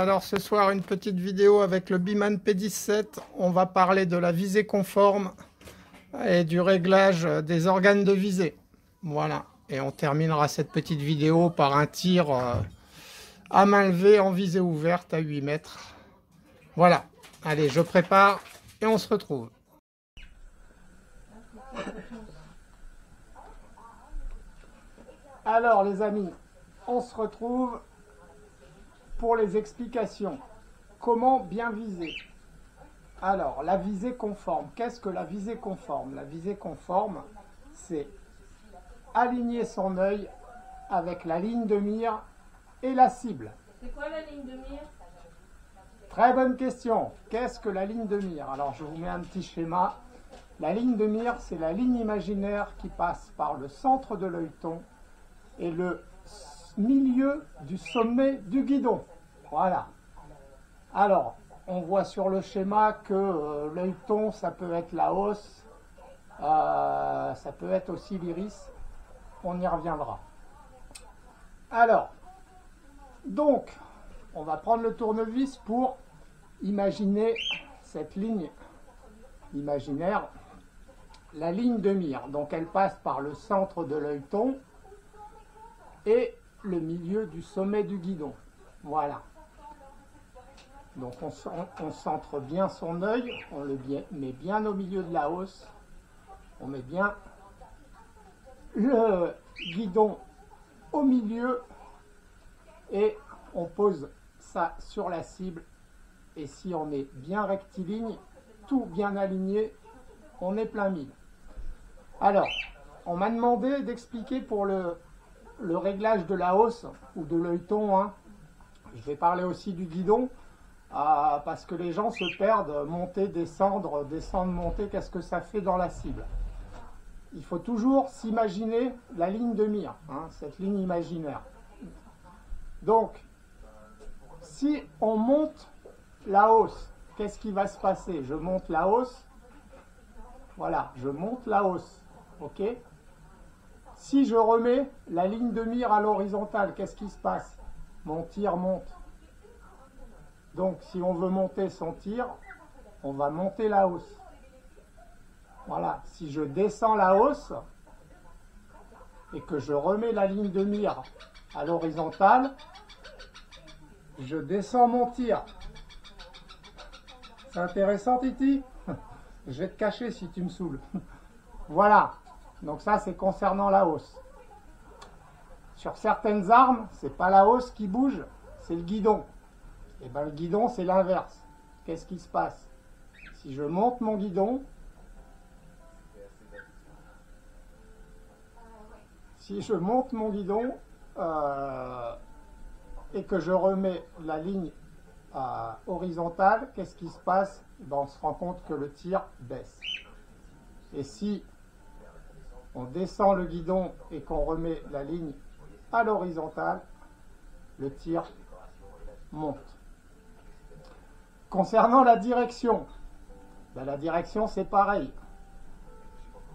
Alors ce soir, une petite vidéo avec le Biman P17. On va parler de la visée conforme et du réglage des organes de visée. Voilà. Et on terminera cette petite vidéo par un tir à main levée en visée ouverte à 8 mètres. Voilà. Allez, je prépare et on se retrouve. Alors les amis, on se retrouve pour les explications. Comment bien viser? Alors, la visée conforme. Qu'est-ce que la visée conforme? La visée conforme, c'est aligner son œil avec la ligne de mire et la cible. C'est quoi la ligne de mire? Très bonne question. Qu'est-ce que la ligne de mire? Alors, je vous mets un petit schéma. La ligne de mire, c'est la ligne imaginaire qui passe par le centre de l'œilleton et le milieu du sommet du guidon. Voilà. Alors, on voit sur le schéma que l'œilleton, ça peut être la hausse, ça peut être aussi l'iris. On y reviendra. Alors, donc, on va prendre le tournevis pour imaginer cette ligne imaginaire, la ligne de mire. Donc, elle passe par le centre de l'œilleton et le milieu du sommet du guidon. Voilà. Donc on centre bien son œil, on le met bien au milieu de la hausse, on met bien le guidon au milieu et on pose ça sur la cible. Et si on est bien rectiligne, tout bien aligné, on est plein mille. Alors, on m'a demandé d'expliquer pour le réglage de la hausse ou de l'œilleton, hein. Je vais parler aussi du guidon. Parce que les gens se perdent, monter, descendre, descendre, monter, qu'est-ce que ça fait dans la cible? Il faut toujours s'imaginer la ligne de mire, hein, cette ligne imaginaire. Donc, si on monte la hausse, qu'est-ce qui va se passer? Je monte la hausse, voilà, je monte la hausse, ok? Si je remets la ligne de mire à l'horizontale, qu'est-ce qui se passe? Mon tir monte. Donc, si on veut monter son tir, on va monter la hausse. Voilà. Si je descends la hausse et que je remets la ligne de mire à l'horizontale, je descends mon tir. C'est intéressant, Titi? Je vais te cacher si tu me saoules. Voilà. Donc ça, c'est concernant la hausse. Sur certaines armes, c'est pas la hausse qui bouge, c'est le guidon. Et bien le guidon, c'est l'inverse. Qu'est-ce qui se passe? Si je monte mon guidon, et que je remets la ligne horizontale, qu'est-ce qui se passe? Ben, on se rend compte que le tir baisse. Et si on descend le guidon et qu'on remet la ligne à l'horizontale, le tir monte. Concernant la direction, ben la direction c'est pareil.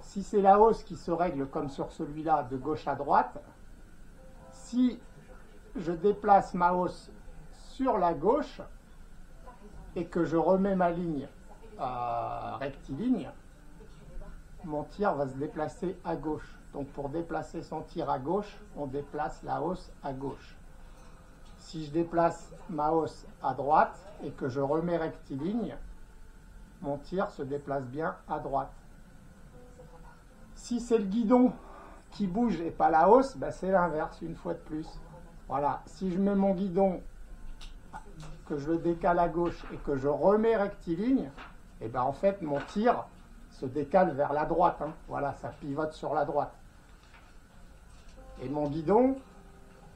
Si c'est la hausse qui se règle comme sur celui-là de gauche à droite, si je déplace ma hausse sur la gauche et que je remets ma ligne rectiligne, mon tir va se déplacer à gauche. Donc pour déplacer son tir à gauche, on déplace la hausse à gauche. Si je déplace ma hausse à droite et que je remets rectiligne, mon tir se déplace bien à droite. Si c'est le guidon qui bouge et pas la hausse, ben c'est l'inverse une fois de plus. Voilà, si je mets mon guidon, que je le décale à gauche et que je remets rectiligne, et ben en fait mon tir se décale vers la droite. Hein. Voilà, ça pivote sur la droite. Et mon guidon,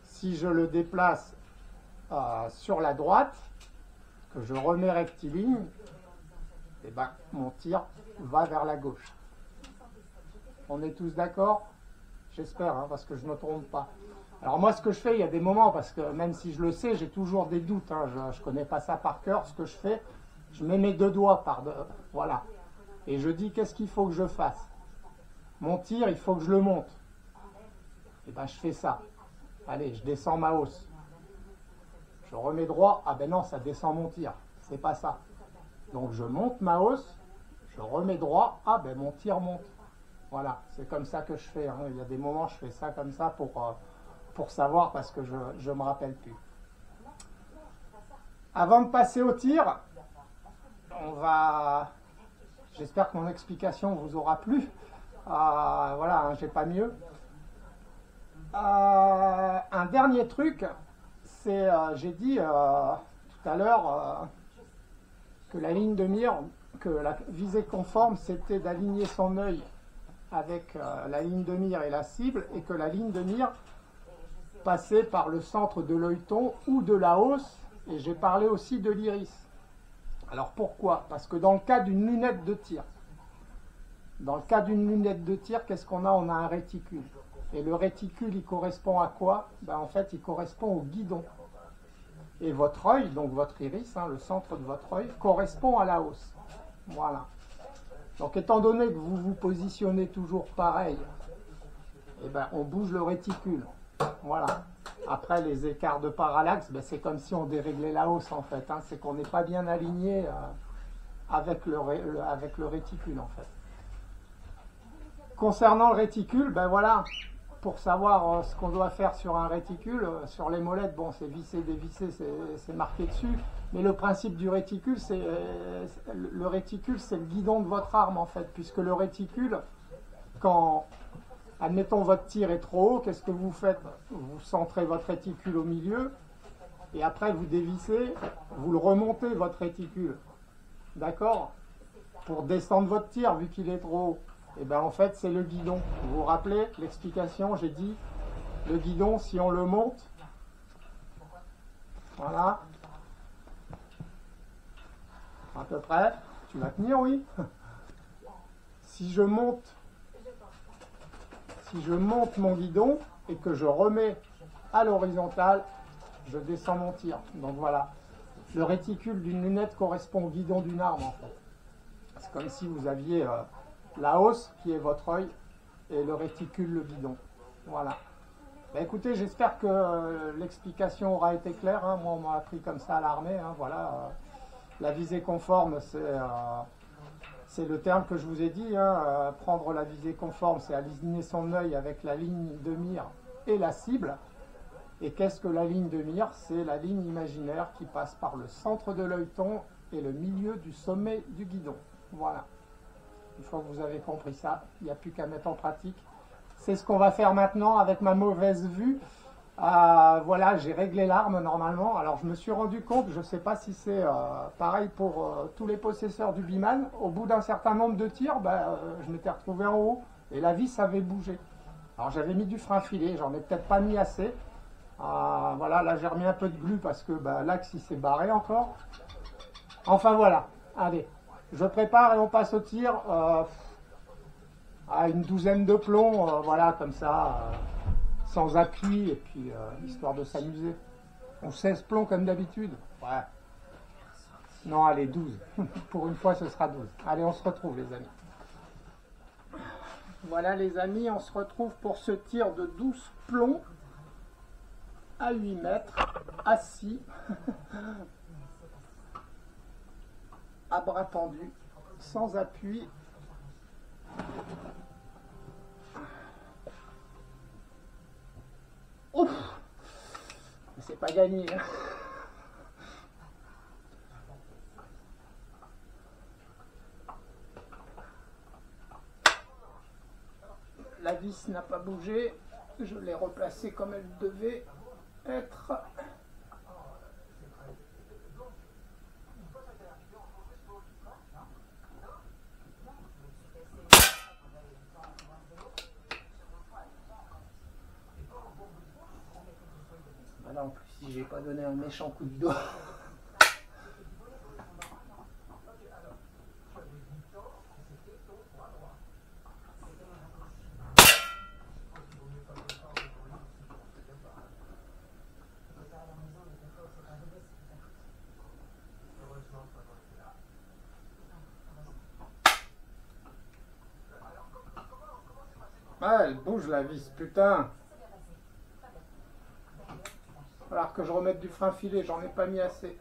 si je le déplace sur la droite, que je remets rectiligne, et ben mon tir va vers la gauche. On est tous d'accord? J'espère, hein, parce que je ne me trompe pas. Alors moi, ce que je fais, il y a des moments, parce que même si je le sais, j'ai toujours des doutes. Hein, je ne connais pas ça par cœur. Ce que je fais, je mets mes deux doigts voilà. Et je dis, qu'est-ce qu'il faut que je fasse? Mon tir, il faut que je le monte. Et ben je fais ça. Allez, je descends ma hausse. Je remets droit, ah ben non, ça descend mon tir. C'est pas ça. Donc je monte ma hausse, je remets droit, ah ben mon tir monte. Voilà, c'est comme ça que je fais. Hein. Il y a des moments, je fais ça comme ça pour savoir parce que je ne me rappelle plus. Avant de passer au tir, on va... J'espère que mon explication vous aura plu. Voilà, hein, j'ai pas mieux. Un dernier truc, c'est, j'ai dit tout à l'heure que la ligne de mire, que la visée conforme, c'était d'aligner son œil avec la ligne de mire et la cible, et que la ligne de mire passait par le centre de l'œilleton ou de la hausse, et j'ai parlé aussi de l'iris. Alors pourquoi? Parce que dans le cas d'une lunette de tir, qu'est-ce qu'on a? On a un réticule. Et le réticule, il correspond à quoi? Ben, en fait, il correspond au guidon. Et votre œil, donc votre iris, hein, le centre de votre œil, correspond à la hausse. Voilà. Donc étant donné que vous vous positionnez toujours pareil, eh ben, on bouge le réticule. Voilà. Après, les écarts de parallaxe, ben, c'est comme si on déréglait la hausse en fait. Hein. C'est qu'on n'est pas bien aligné avec le réticule en fait. Concernant le réticule, ben voilà, pour savoir ce qu'on doit faire sur un réticule, sur les molettes, bon, c'est vissé, dévissé, c'est marqué dessus. Mais le principe du réticule, c'est le guidon de votre arme en fait, puisque le réticule, quand, admettons, votre tir est trop haut, qu'est-ce que vous faites? Vous centrez votre réticule au milieu, et après vous dévissez, vous le remontez votre réticule, d'accord? Pour descendre votre tir, vu qu'il est trop haut. Et bien en fait, c'est le guidon. Vous vous rappelez l'explication? J'ai dit, le guidon, si on le monte, voilà, à peu près, tu vas tenir, oui. Si je monte mon guidon et que je remets à l'horizontale, je descends mon tir. Donc voilà, le réticule d'une lunette correspond au guidon d'une arme en fait. C'est comme si vous aviez la hausse qui est votre œil et le réticule le guidon. Voilà. Ben écoutez, j'espère que l'explication aura été claire. Hein. Moi, on m'a appris comme ça à l'armée. Hein. Voilà. La visée conforme, c'est le terme que je vous ai dit. Hein. Prendre la visée conforme, c'est aligner son œil avec la ligne de mire et la cible. Et qu'est-ce que la ligne de mire? C'est la ligne imaginaire qui passe par le centre de l'œilleton et le milieu du sommet du guidon. Voilà. Une fois que vous avez compris ça, il n'y a plus qu'à mettre en pratique. C'est ce qu'on va faire maintenant avec ma mauvaise vue. Voilà, j'ai réglé l'arme normalement. Alors je me suis rendu compte, je ne sais pas si c'est pareil pour tous les possesseurs du Biman. Au bout d'un certain nombre de tirs, je m'étais retrouvé en haut et la vis avait bougé. Alors j'avais mis du frein filé, j'en ai peut-être pas mis assez. Voilà, là j'ai remis un peu de glu parce que l'axe il s'est barré encore. Enfin voilà, allez. Je prépare et on passe au tir à une douzaine de plombs, voilà, comme ça, sans appui, et puis histoire de s'amuser. Ou 16 plombs comme d'habitude. Ouais. Non, allez, 12. Pour une fois, ce sera 12. Allez, on se retrouve, les amis. Voilà, les amis, on se retrouve pour ce tir de 12 plombs à 8 mètres, assis. À bras tendus, sans appui. Ouf! Mais c'est pas gagné. Hein. La vis n'a pas bougé. Je l'ai replacée comme elle devait être. Là, en plus, si j'ai pas donné un méchant coup de dos. Ah, elle bouge la vis, putain. falloir que je remette du frein filé, j'en ai pas mis assez.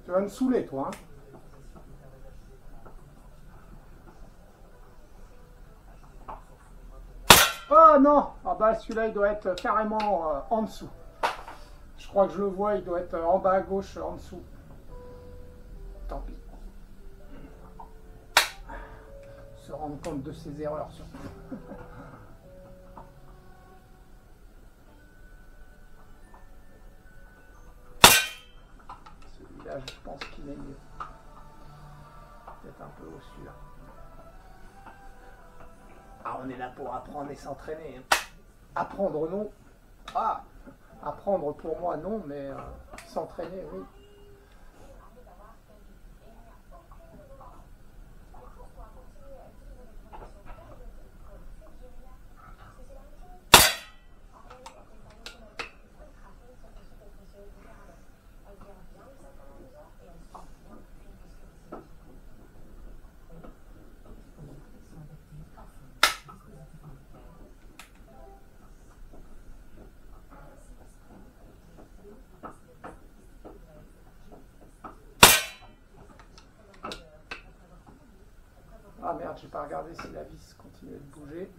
Tu vas me saouler, toi. Hein. Oh non! Ah bah celui-là, il doit être carrément en dessous. Je crois que je le vois, il doit être en bas à gauche, en dessous. Tant pis. Se rendre compte de ses erreurs, surtout. Celui-là, je pense qu'il est mieux. Peut-être un peu au celui-là. Ah, on est là pour apprendre et s'entraîner. Hein. Apprendre, non. Ah, apprendre pour moi, non, mais s'entraîner, oui. Ah merde, j'ai pas regardé si la vis continuait de bouger.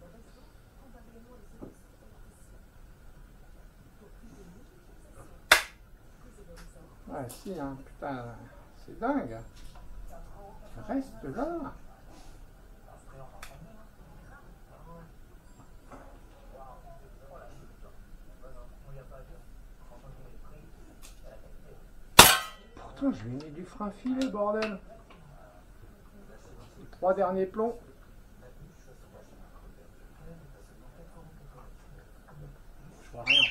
Ouais, si, hein, putain, c'est dingue. Reste là. Pourtant, je lui ai mis du frein filé, bordel. Les 3 derniers plombs. Je vois rien.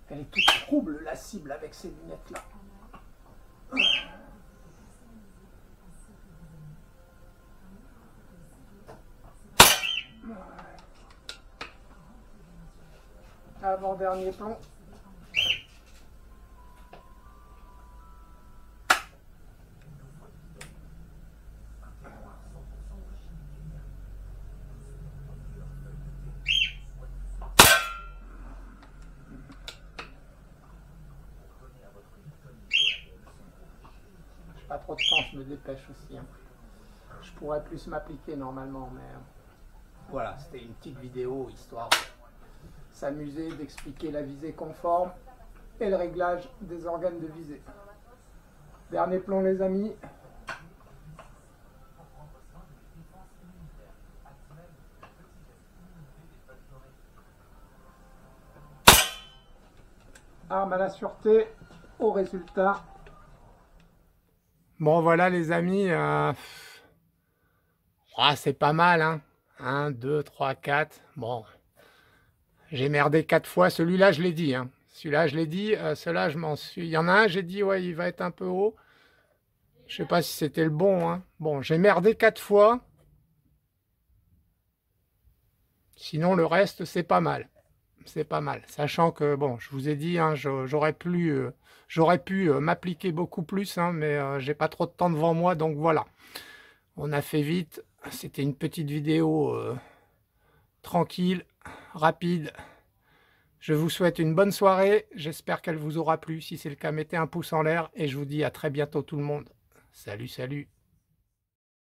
Elle est toute trouble, la cible, avec ces lunettes-là. Avant-dernier plomb. Pas trop de temps, je me dépêche aussi. Hein. Je pourrais plus m'appliquer normalement, mais voilà, c'était une petite vidéo histoire de s'amuser, d'expliquer la visée conforme et le réglage des organes de visée. Dernier plomb, les amis. Arme à la sûreté, au résultat. Bon voilà les amis, c'est pas mal, hein. 1, 2, 3, 4, bon, j'ai merdé 4 fois, celui-là je l'ai dit, hein. Celui-là je l'ai dit, celui-là je m'en suis, il y en a un, j'ai dit ouais il va être un peu haut, je sais pas si c'était le bon, hein. Bon, j'ai merdé 4 fois, sinon le reste c'est pas mal. C'est pas mal, sachant que, bon, je vous ai dit, hein, j'aurais pu m'appliquer beaucoup plus, hein, mais j'ai pas trop de temps devant moi, donc voilà. On a fait vite, c'était une petite vidéo tranquille, rapide. Je vous souhaite une bonne soirée, j'espère qu'elle vous aura plu. Si c'est le cas, mettez un pouce en l'air et je vous dis à très bientôt tout le monde. Salut, salut.